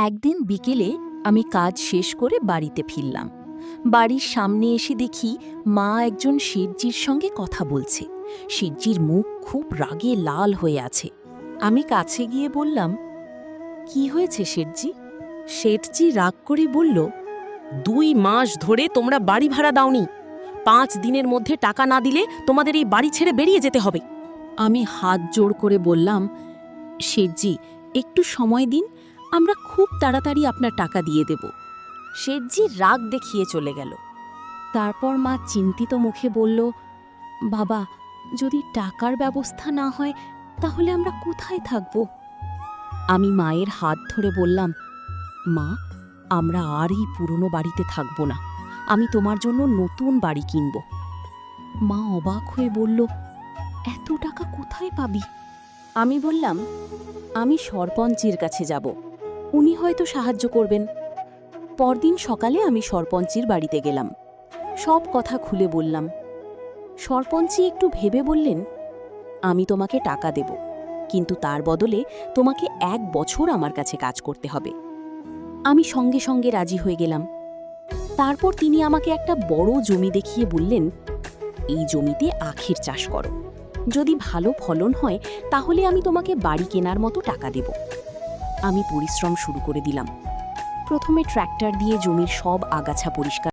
একদিন বিকেলে আমি কাজ শেষ করে বাড়িতে ফিরলাম। বাড়ির সামনে এসে দেখি মা একজন শেঠজির সঙ্গে কথা বলছে। শেঠজির মুখ খুব রাগে লাল হয়ে আছে। আমি কাছে গিয়ে বললাম, কি হয়েছে শেঠজি? শেঠজি রাগ করে বলল, 2 মাস ধরে তোমরা বাড়ি ভাড়া দাওনি। 5 দিনের মধ্যে টাকা না দিলে তোমাদের এই বাড়ি ছেড়ে বেরিয়ে যেতে হবে। আমি হাত জোড় করে বললাম, শেঠজি একটু সময় দিন, আমরা খুব তাড়াতাড়ি আপনার টাকা দিয়ে দেব। শেঠজি রাগ দেখিয়ে চলে গেল। তারপর মা চিন্তিত মুখে বলল, বাবা, যদি টাকার ব্যবস্থা না হয় তাহলে আমরা কোথায় থাকব? আমি মায়ের হাত ধরে বললাম, মা, আমরা আর এই পুরনো বাড়িতে থাকব না। আমি তোমার জন্য নতুন বাড়ি কিনব। মা অবাক হয়ে বলল, এত টাকা কোথায় পাবি? আমি বললাম, আমি সরপঞ্চের কাছে যাব, উনি হয়তো সাহায্য করবেন। পরদিন সকালে আমি সরপঞ্চের বাড়িতে গেলাম। সব কথা খুলে বললাম। সরপঞ্চি একটু ভেবে বললেন, আমি তোমাকে টাকা দেব, কিন্তু তার বদলে তোমাকে 1 বছর আমার কাছে কাজ করতে হবে। আমি সঙ্গে সঙ্গে রাজি হয়ে গেলাম। তারপর তিনি আমাকে একটা বড় জমি দেখিয়ে বললেন, এই জমিতে আখের চাষ করো। যদি ভালো ফলন হয় তাহলে আমি তোমাকে বাড়ি কেনার মতো টাকা দেব। আমি পরিশ্রম শুরু করে দিলাম। প্রথমে ট্র্যাক্টর দিয়ে জমির সব আগাছা পরিষ্কার